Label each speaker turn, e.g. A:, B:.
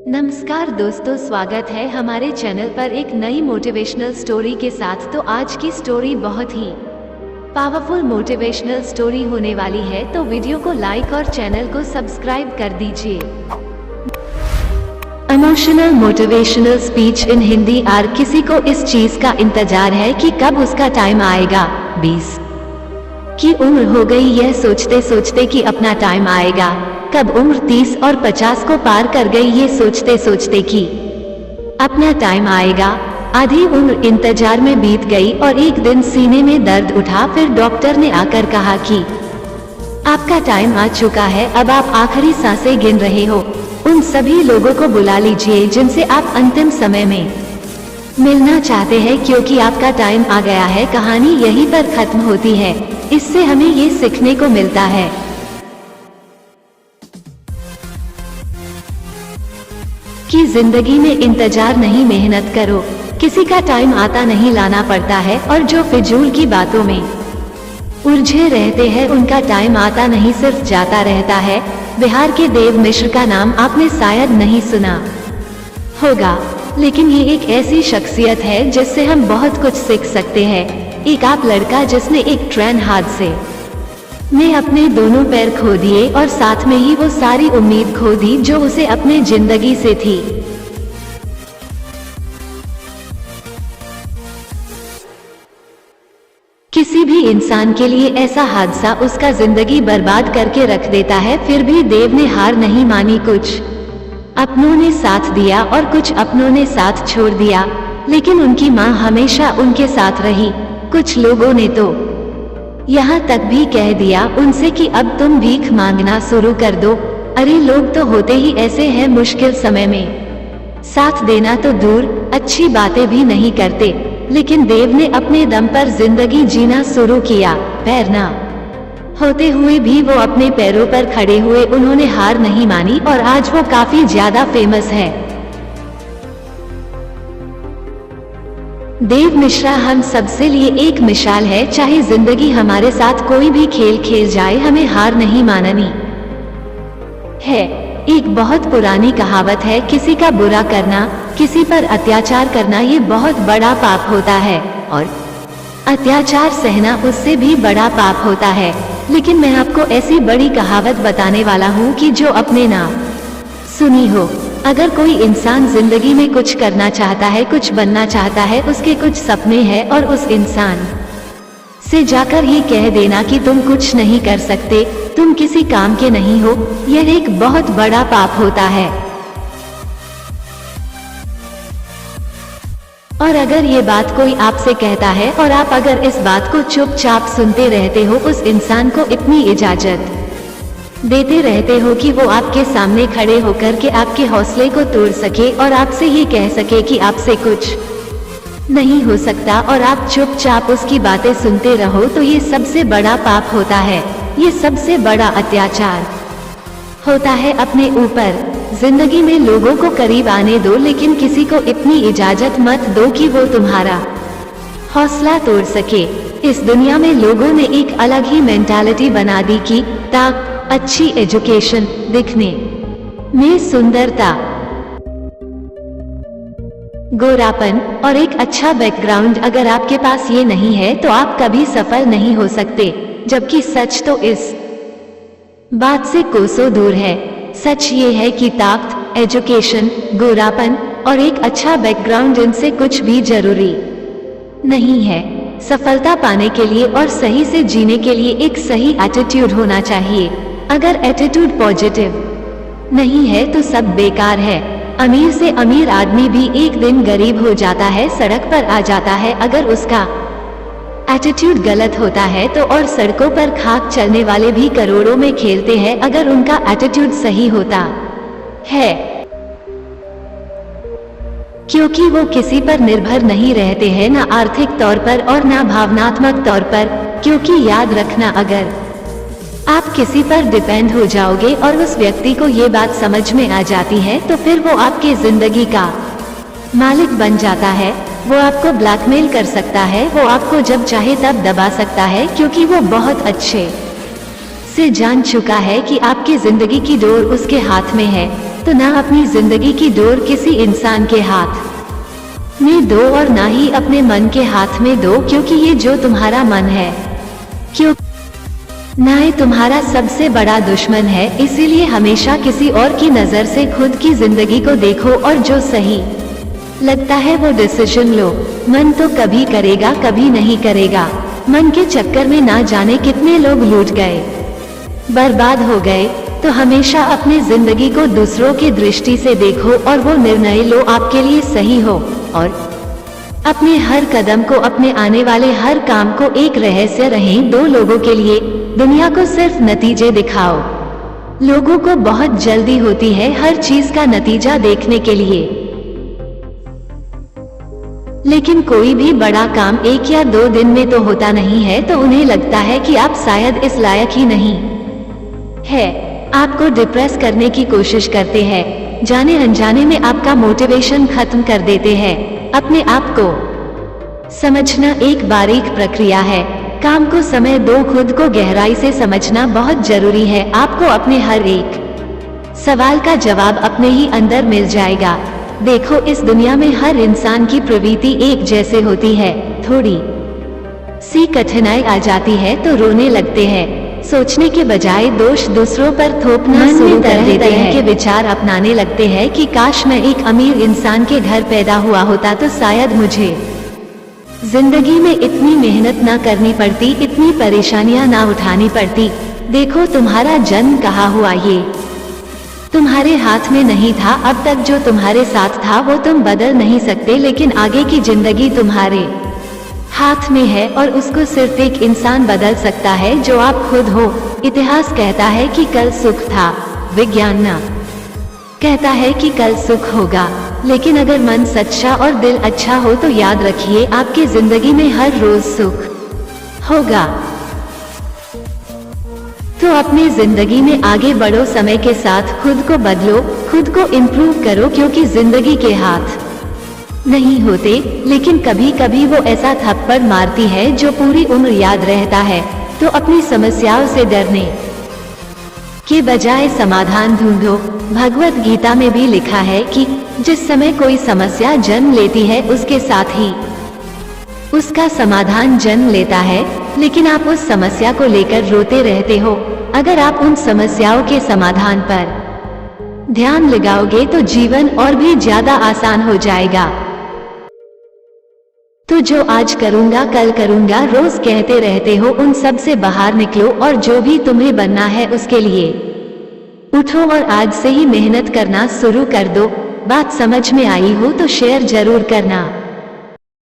A: नमस्कार दोस्तों, स्वागत है हमारे चैनल पर एक नई मोटिवेशनल स्टोरी के साथ। तो आज की स्टोरी बहुत ही पावरफुल मोटिवेशनल स्टोरी होने वाली है, तो वीडियो को लाइक और चैनल को सब्सक्राइब कर दीजिए। Emotional motivational speech in Hindi. आर किसी को इस चीज का इंतजार है कि कब उसका टाइम आएगा। 20 की उम्र हो गई यह सोचते सोचते कि अपना टाइम आएगा। कब उम्र 30 और 50 को पार कर गई ये सोचते सोचते कि अपना टाइम आएगा। आधी उम्र इंतजार में बीत गई और एक दिन सीने में दर्द उठा। फिर डॉक्टर ने आकर कहा कि आपका टाइम आ चुका है, अब आप आखिरी सांसें गिन रहे हो। उन सभी लोगों को बुला लीजिए जिनसे आप अंतिम समय में मिलना चाहते हैं, क्योंकि आपका टाइम आ गया है। कहानी यहीं पर खत्म होती है। इससे हमें ये सीखने को मिलता है कि जिंदगी में इंतजार नहीं, मेहनत करो। किसी का टाइम आता नहीं, लाना पड़ता है। और जो फिजूल की बातों में उलझे रहते हैं उनका टाइम आता नहीं, सिर्फ जाता रहता है। बिहार के देव मिश्र का नाम आपने शायद नहीं सुना होगा, लेकिन ये एक ऐसी शख्सियत है जिससे हम बहुत कुछ सीख सकते हैं। एक आप लड़का जिसने एक ट्रेन हादसे में अपने दोनों पैर खो दिए और साथ में ही वो सारी उम्मीद खो दी जो उसे अपने जिंदगी से थी। किसी भी इंसान के लिए ऐसा हादसा उसका जिंदगी बर्बाद करके रख देता है। फिर भी देव ने हार नहीं मानी। कुछ अपनों ने साथ दिया और कुछ अपनों ने साथ छोड़ दिया, लेकिन उनकी मां हमेशा उनके साथ रही। कुछ लोगों ने तो यहाँ तक भी कह दिया उनसे कि अब तुम भीख मांगना शुरू कर दो। अरे लोग तो होते ही ऐसे हैं, मुश्किल समय में साथ देना तो दूर, अच्छी बातें भी नहीं करते। लेकिन देव ने अपने दम पर जिंदगी जीना शुरू किया। पैर ना होते हुए भी वो अपने पैरों पर खड़े हुए। उन्होंने हार नहीं मानी और आज वो काफी ज्यादा फेमस है। देव मिश्रा हम सबसे लिए एक मिसाल है। चाहे जिंदगी हमारे साथ कोई भी खेल खेल जाए, हमें हार नहीं माननी है। एक बहुत पुरानी कहावत है, किसी का बुरा करना, किसी पर अत्याचार करना ये बहुत बड़ा पाप होता है, और अत्याचार सहना उससे भी बड़ा पाप होता है। लेकिन मैं आपको ऐसी बड़ी कहावत बताने वाला हूँ कि जो अपने ना सुनी हो। अगर कोई इंसान जिंदगी में कुछ करना चाहता है, कुछ बनना चाहता है, उसके कुछ सपने हैं, और उस इंसान से जाकर ये कह देना कि तुम कुछ नहीं कर सकते, तुम किसी काम के नहीं हो, यह एक बहुत बड़ा पाप होता है। और अगर ये बात कोई आपसे कहता है और आप अगर इस बात को चुपचाप सुनते रहते हो, उस इंसान को इतनी इजाजत देते रहते हो कि वो आपके सामने खड़े होकर के आपके हौसले को तोड़ सके और आपसे ये कह सके कि आपसे कुछ नहीं हो सकता, और आप चुपचाप उसकी बातें सुनते रहो, तो ये सबसे बड़ा पाप होता है। ये सबसे बड़ा अत्याचार होता है अपने ऊपर। जिंदगी में लोगों को करीब आने दो, लेकिन किसी को इतनी इजाजत मत दो कि वो तुम्हारा हौसला तोड़ सके। इस दुनिया में लोगों ने एक अलग ही मेंटालिटी बना दी कि ताक, अच्छी एजुकेशन, दिखने में सुंदरता, गोरापन और एक अच्छा बैकग्राउंड, अगर आपके पास ये नहीं है तो आप कभी सफल नहीं हो सकते। जबकि सच तो इस बात से कोसों दूर है। सच ये है कि ताकत, एजुकेशन, गोरापन और एक अच्छा बैकग्राउंड, इनसे कुछ भी जरूरी नहीं है। सफलता पाने के लिए और सही से जीने के लिए एक सही एटीट्यूड होना चाहिए। अगर एटीट्यूड पॉजिटिव नहीं है तो सब बेकार है। अमीर से अमीर आदमी भी एक दिन गरीब हो जाता है, सड़क पर आ जाता है। अगर उसका एटीट्यूड गलत होता है तो और सड़कों पर खाक चलने वाले भी करोड़ों में खेलते हैं, अगर उनका एटीट्यूड सही होता है, क्योंकि वो किसी पर निर्भर नहीं रहते हैं, ना आर्थिक तौर पर और ना भावनात्मक तौर पर। क्योंकि याद रखना, अगर आप किसी पर डिपेंड हो जाओगे और उस व्यक्ति को ये बात समझ में आ जाती है, तो फिर वो आपके जिंदगी का मालिक बन जाता है। वो आपको ब्लैकमेल कर सकता है, वो आपको जब चाहे तब दबा सकता है, क्योंकि वो बहुत अच्छे से जान चुका है कि आपकी जिंदगी की डोर उसके हाथ में है। तो ना अपनी जिंदगी की डोर किसी इंसान के हाथ में दो और ना ही अपने मन के हाथ में दो, क्योंकि ये जो तुम्हारा मन है क्यों ना ही तुम्हारा सबसे बड़ा दुश्मन है। इसीलिए हमेशा किसी और की नजर से खुद की जिंदगी को देखो और जो सही लगता है वो डिसीजन लो। मन तो कभी करेगा कभी नहीं करेगा। मन के चक्कर में ना जाने कितने लोग लूट गए, बर्बाद हो गए। तो हमेशा अपनी जिंदगी को दूसरों की दृष्टि से देखो और वो निर्णय लो आपके लिए सही हो, और अपने हर कदम को, अपने आने वाले हर काम को एक रहस्य रहें। दो लोगों के लिए दुनिया को सिर्फ नतीजे दिखाओ। लोगों को बहुत जल्दी होती है हर चीज का नतीजा देखने के लिए, लेकिन कोई भी बड़ा काम 1 या 2 दिन में तो होता नहीं है। तो उन्हें लगता है कि आप शायद इस लायक ही नहीं है। आपको डिप्रेस करने की कोशिश करते हैं, जाने अनजाने में आपका मोटिवेशन खत्म कर देते हैं। अपने आप को समझना एक बारीक प्रक्रिया है। काम को समय दो, खुद को गहराई से समझना बहुत जरूरी है। आपको अपने हर एक सवाल का जवाब अपने ही अंदर मिल जाएगा। देखो, इस दुनिया में हर इंसान की प्रवृत्ति एक जैसे होती है। थोड़ी सी कठिनाई आ जाती है तो रोने लगते हैं। सोचने के बजाय दोष दूसरों पर थोपना शुरू कर देते हैं कि विचार अपनाने लगते हैं कि काश मैं एक अमीर इंसान के घर पैदा हुआ होता तो शायद मुझे जिंदगी में इतनी मेहनत ना करनी पड़ती, इतनी परेशानियां ना उठानी पड़ती। देखो, तुम्हारा जन्म कहाँ हुआ ये तुम्हारे हाथ में नहीं था। अब तक जो तुम्हारे साथ था वो तुम बदल नहीं सकते, लेकिन आगे की जिंदगी तुम्हारे हाथ में है और उसको सिर्फ एक इंसान बदल सकता है, जो आप खुद हो। इतिहास कहता है कि कल सुख था, विज्ञान ना कहता है कि कल सुख होगा। लेकिन अगर मन सच्चा और दिल अच्छा हो तो याद रखिए, आपकी जिंदगी में हर रोज सुख होगा। तो अपनी जिंदगी में आगे बढ़ो, समय के साथ खुद को बदलो, खुद को इम्प्रूव करो, क्योंकि जिंदगी के हाथ नहीं होते, लेकिन कभी कभी वो ऐसा थप्पड़ मारती है जो पूरी उम्र याद रहता है। तो अपनी समस्याओं से डरने के बजाय समाधान ढूंढो। भगवत गीता में भी लिखा है कि जिस समय कोई समस्या जन्म लेती है उसके साथ ही उसका समाधान जन्म लेता है, लेकिन आप उस समस्या को लेकर रोते रहते हो। अगर आप उन समस्याओं के समाधान पर ध्यान लगाओगे तो जीवन और भी ज्यादा आसान हो जाएगा। तो जो आज करूंगा कल करूंगा रोज कहते रहते हो, उन सब से बाहर निकलो और जो भी तुम्हें बनना है उसके लिए उठो और आज से ही मेहनत करना शुरू कर दो। बात समझ में आई हो तो शेयर जरूर करना।